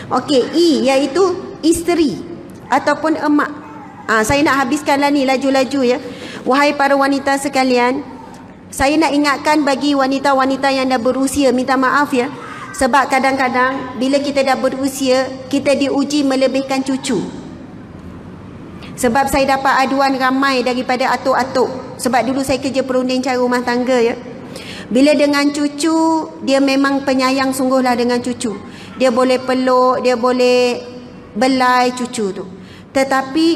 Okey, I iaitu isteri ataupun emak. Saya nak habiskanlah ni laju-laju ya. Wahai para wanita sekalian, saya nak ingatkan bagi wanita-wanita yang dah berusia, minta maaf ya. Sebab kadang-kadang bila kita dah berusia, kita diuji melebihkan cucu. Sebab saya dapat aduan ramai daripada atuk-atuk. Sebab dulu saya kerja perunding cara rumah tangga ya. Bila dengan cucu, dia memang penyayang sungguhlah dengan cucu. Dia boleh peluk, dia boleh belai cucu tu. Tetapi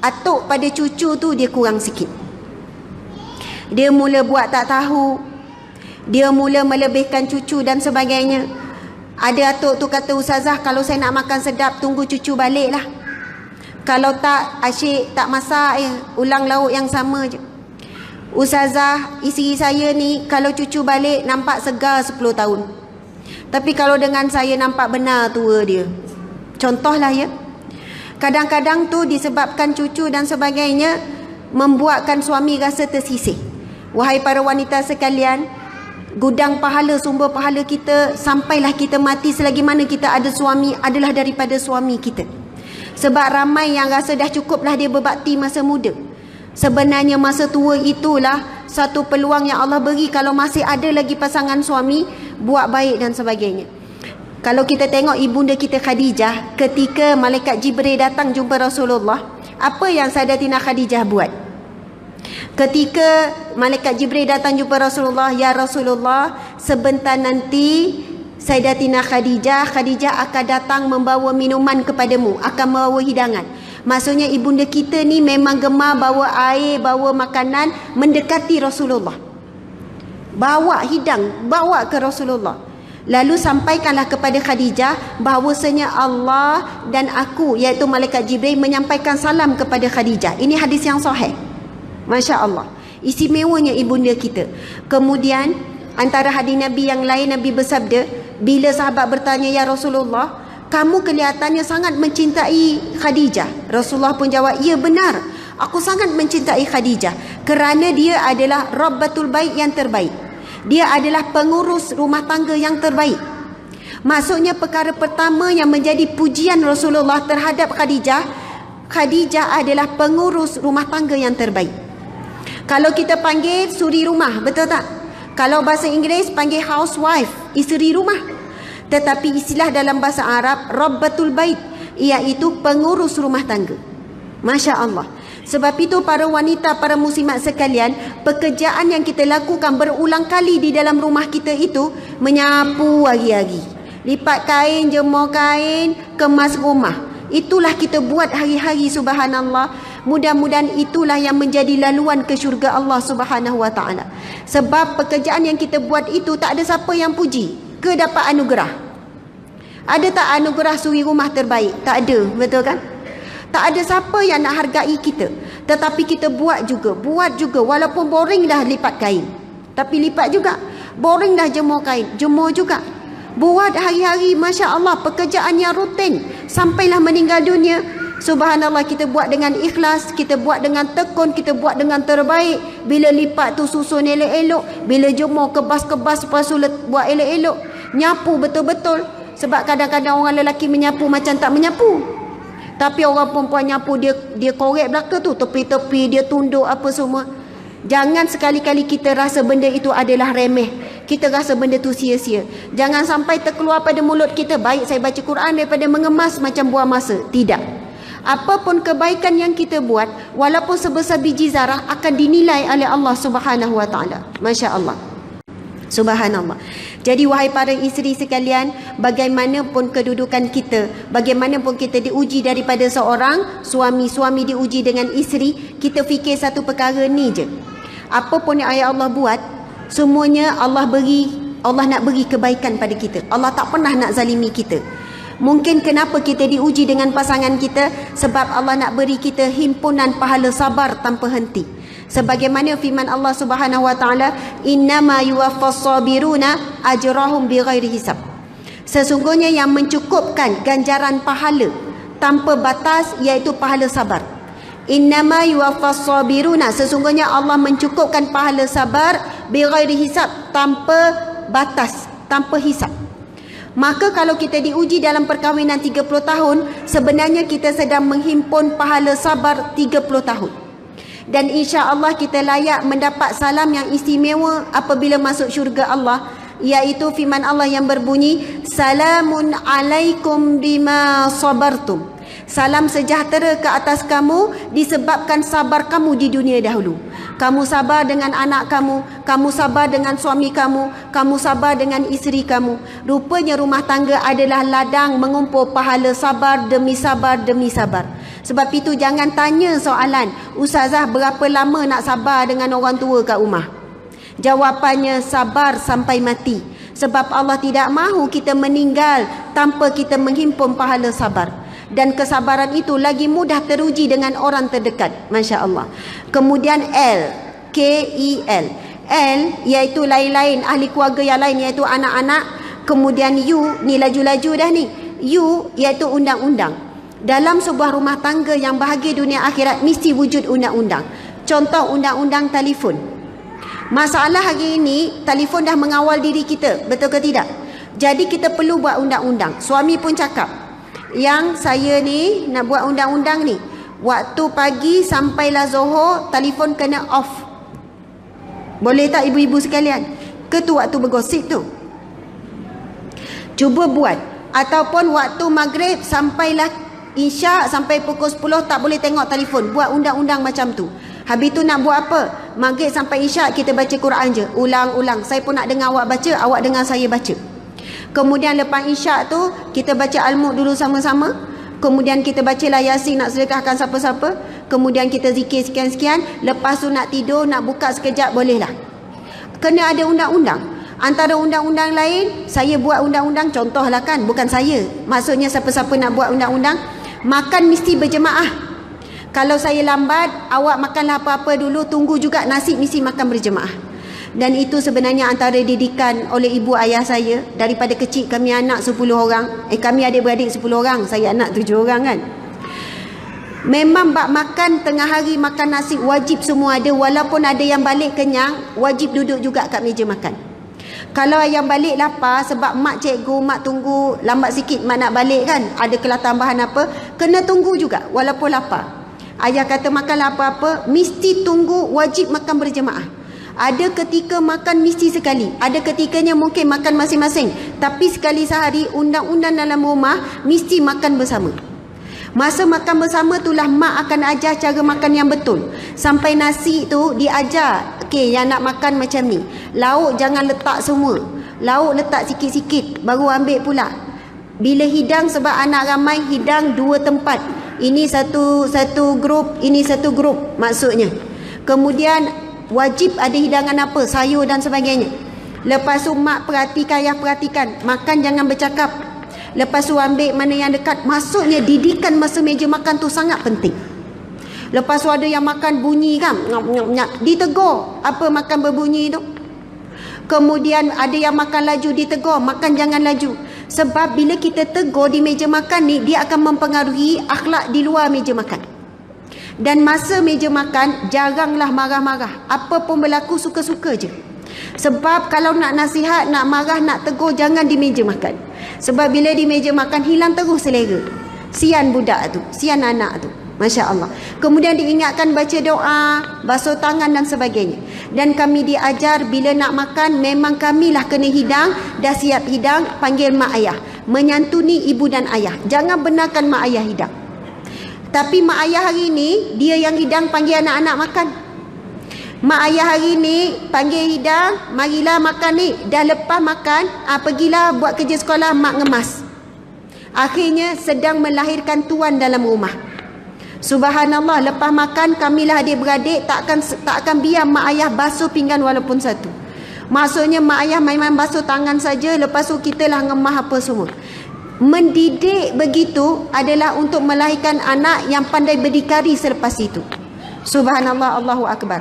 atuk pada cucu tu dia kurang sikit. Dia mula buat tak tahu. Dia mula melebihkan cucu dan sebagainya. Ada atuk tu kata, "Ustazah, kalau saya nak makan sedap, tunggu cucu balik lah. Kalau tak, asyik tak masak ya, ulang lauk yang sama je. Ustazah, isteri saya ni kalau cucu balik nampak segar 10 tahun. Tapi kalau dengan saya nampak benar tua dia." Contohlah ya. Kadang-kadang tu disebabkan cucu dan sebagainya membuatkan suami rasa tersisih. Wahai para wanita sekalian, gudang pahala, sumber pahala kita sampailah kita mati selagi mana kita ada suami adalah daripada suami kita. Sebab ramai yang rasa dah cukuplah dia berbakti masa muda. Sebenarnya masa tua itulah satu peluang yang Allah beri. Kalau masih ada lagi pasangan suami, buat baik dan sebagainya. Kalau kita tengok ibunda kita Khadijah, ketika malaikat Jibril datang jumpa Rasulullah, apa yang Sayyidatina Khadijah buat? Ketika malaikat Jibril datang jumpa Rasulullah, "Ya Rasulullah, sebentar nanti Sayyidatina Khadijah akan datang membawa minuman kepadamu, akan membawa hidangan." Maksudnya ibunda kita ni memang gemar bawa air, bawa makanan, mendekati Rasulullah. Bawa hidang, bawa ke Rasulullah. Lalu sampaikanlah kepada Khadijah bahawasanya Allah dan aku, iaitu malaikat Jibril, menyampaikan salam kepada Khadijah. Ini hadis yang sahih. Masya Allah, istimewanya ibunda kita. Kemudian antara hadis Nabi yang lain, Nabi bersabda, bila sahabat bertanya, "Ya Rasulullah, kamu kelihatannya sangat mencintai Khadijah." Rasulullah pun jawab, "Ya benar, aku sangat mencintai Khadijah kerana dia adalah Rabbatul Bait yang terbaik. Dia adalah pengurus rumah tangga yang terbaik." Maksudnya perkara pertama yang menjadi pujian Rasulullah terhadap Khadijah, Khadijah adalah pengurus rumah tangga yang terbaik. Kalau kita panggil suri rumah, betul tak? Kalau bahasa Inggeris panggil housewife, isteri rumah. Tetapi istilah dalam bahasa Arab, Rabbatul Bait, iaitu pengurus rumah tangga. Masya Allah. Sebab itu para wanita, para muslimat sekalian, pekerjaan yang kita lakukan berulang kali di dalam rumah kita itu menyapu hari-hari, lipat kain, jemur kain, kemas rumah. Itulah kita buat hari-hari, subhanallah. Mudah-mudahan itulah yang menjadi laluan ke syurga Allah Subhanahu wa taala. Sebab pekerjaan yang kita buat itu tak ada siapa yang puji ke dapat anugerah. Ada tak anugerah suri rumah terbaik? Tak ada, betul kan? Tak ada siapa yang nak hargai kita. Tetapi kita buat juga. Walaupun boring dah lipat kain, tapi lipat juga. Boring dah jemur kain, jemur juga. Buat hari-hari, Masya Allah, pekerjaan yang rutin sampailah meninggal dunia. Subhanallah, kita buat dengan ikhlas, kita buat dengan tekun, kita buat dengan terbaik. Bila lipat tu susun elok-elok, bila jemur kebas-kebas, lepas tu buat elok-elok, nyapu betul-betul. Sebab kadang-kadang orang lelaki menyapu macam tak menyapu, tapi orang perempuan nyapu, dia korek belakang tu, tepi-tepi dia tunduk apa semua. Jangan sekali-kali kita rasa benda itu adalah remeh, kita rasa benda tu sia-sia. Jangan sampai terkeluar pada mulut kita, "Baik saya baca Quran daripada mengemas macam buang masa." Tidak. Apapun kebaikan yang kita buat, walaupun sebesar biji zarah, akan dinilai oleh Allah Subhanahu wa taala. Masya Allah. Subhanallah. Jadi wahai para isteri sekalian, bagaimanapun kedudukan kita, bagaimanapun kita diuji daripada seorang suami, suami diuji dengan isteri, kita fikir satu perkara ni je. Apapun yang Allah buat, semuanya Allah nak beri kebaikan pada kita. Allah tak pernah nak zalimi kita. Mungkin kenapa kita diuji dengan pasangan kita? Sebab Allah nak beri kita himpunan pahala sabar tanpa henti. Sebagaimana firman Allah Subhanahu wa taala, "Innama yuwaffas sabiruna ajrahum bighairi hisab." Sesungguhnya yang mencukupkan ganjaran pahala tanpa batas iaitu pahala sabar. Innama yuwaffas sabiruna, sesungguhnya Allah mencukupkan pahala sabar bighairi hisab, tanpa batas, tanpa hisab. Maka kalau kita diuji dalam perkahwinan 30 tahun, sebenarnya kita sedang menghimpun pahala sabar 30 tahun. Dan insya-Allah kita layak mendapat salam yang istimewa apabila masuk syurga Allah, iaitu firman Allah yang berbunyi, salamun alaikum bima sabartum. Salam sejahtera ke atas kamu disebabkan sabar kamu di dunia dahulu. Kamu sabar dengan anak kamu sabar dengan suami kamu sabar dengan isteri kamu. Rupanya rumah tangga adalah ladang mengumpul pahala sabar demi sabar demi sabar. Sebab itu jangan tanya soalan, Ustazah berapa lama nak sabar dengan orang tua kat rumah? Jawapannya sabar sampai mati. Sebab Allah tidak mahu kita meninggal tanpa kita menghimpun pahala sabar. Dan kesabaran itu lagi mudah teruji dengan orang terdekat. Masya Allah. Kemudian L, K-E-L. L iaitu lain-lain, ahli keluarga yang lain, iaitu anak-anak. Kemudian U, ni laju-laju dah ni. U iaitu undang-undang. Dalam sebuah rumah tangga yang bahagia dunia akhirat mesti wujud undang-undang. Contoh undang-undang telefon. Masalah hari ini, telefon dah mengawal diri kita, betul ke tidak? Jadi kita perlu buat undang-undang. Suami pun cakap, yang saya ni nak buat undang-undang ni, waktu pagi sampailah Zohor, telefon kena off. Boleh tak ibu-ibu sekalian? Ke tu waktu bergosip tu? Cuba buat. Ataupun waktu maghrib sampailah Isyak sampai pukul 10 tak boleh tengok telefon. Buat undang-undang macam tu. Habis tu nak buat apa? Maghrib sampai Isyak kita baca Quran je. Ulang-ulang. Saya pun nak dengar awak baca, awak dengar saya baca. Kemudian lepas Isyak tu kita baca Al-Mulk dulu sama-sama. Kemudian kita bacalah Yasin nak sedekahkan siapa-siapa. Kemudian kita zikir sekian-sekian. Lepas tu nak tidur, nak buka sekejap bolehlah. Kena ada undang-undang. Antara undang-undang lain, saya buat undang-undang, contohlah kan, bukan saya. Maksudnya siapa-siapa nak buat undang-undang, makan mesti berjemaah. Kalau saya lambat, awak makanlah apa-apa dulu, tunggu juga nasi mesti makan berjemaah. Dan itu sebenarnya antara didikan oleh ibu ayah saya. Daripada kecil kami anak 10 orang. Kami adik-beradik 10 orang. Saya anak 7 orang kan. Memang bak makan tengah hari, makan nasi wajib semua ada. Walaupun ada yang balik kenyang, wajib duduk juga kat meja makan. Kalau yang balik lapar, sebab mak cikgu, mak tunggu lambat sikit mak nak balik kan, ada kelas tambahan apa, kena tunggu juga walaupun lapar. Ayah kata makanlah apa-apa, mesti tunggu, wajib makan berjemaah. Ada ketika makan mesti sekali, ada ketikanya mungkin makan masing-masing, tapi sekali sehari undang-undang dalam rumah mesti makan bersama. Masa makan bersama itulah mak akan ajar cara makan yang betul. Sampai nasi tu diajar, okey, yang nak makan macam ni, lauk jangan letak semua, lauk letak sikit-sikit baru ambil pula. Bila hidang, sebab anak ramai, hidang 2 tempat, ini satu grup, ini satu grup maksudnya. Kemudian wajib ada hidangan apa, sayur dan sebagainya. Lepas tu mak perhatikan, ayah perhatikan, makan jangan bercakap. Lepas tu ambil mana yang dekat. Maksudnya didikan masa meja makan tu sangat penting. Lepas tu ada yang makan bunyi kan, ditegur, apa makan berbunyi tu. Kemudian ada yang makan laju, ditegur, makan jangan laju. Sebab bila kita tegur di meja makan ni, dia akan mempengaruhi akhlak di luar meja makan. Dan masa meja makan, jaranglah marah-marah. Apa pun berlaku, suka-suka je. Sebab kalau nak nasihat, nak marah, nak tegur, jangan di meja makan. Sebab bila di meja makan, hilang terus selera. Sian budak tu, sian anak tu. Masya Allah. Kemudian diingatkan baca doa, basuh tangan dan sebagainya. Dan kami diajar bila nak makan, memang kamilah kena hidang. Dah siap hidang, panggil mak ayah, menyantuni ibu dan ayah. Jangan benarkan mak ayah hidang. Tapi mak ayah hari ni, dia yang hidang panggil anak-anak makan. Mak ayah hari ni panggil hidang, marilah makan ni. Dah lepas makan, pergilah buat kerja sekolah, mak ngemas. Akhirnya sedang melahirkan tuan dalam rumah. Subhanallah, lepas makan kamilah adik-beradik tak akan biar mak ayah basuh pinggan walaupun satu. Maksudnya mak ayah main-main basuh tangan saja, lepas tu kita lah ngemah apa semua. Mendidik begitu adalah untuk melahirkan anak yang pandai berdikari selepas itu. Subhanallah, Allahu Akbar.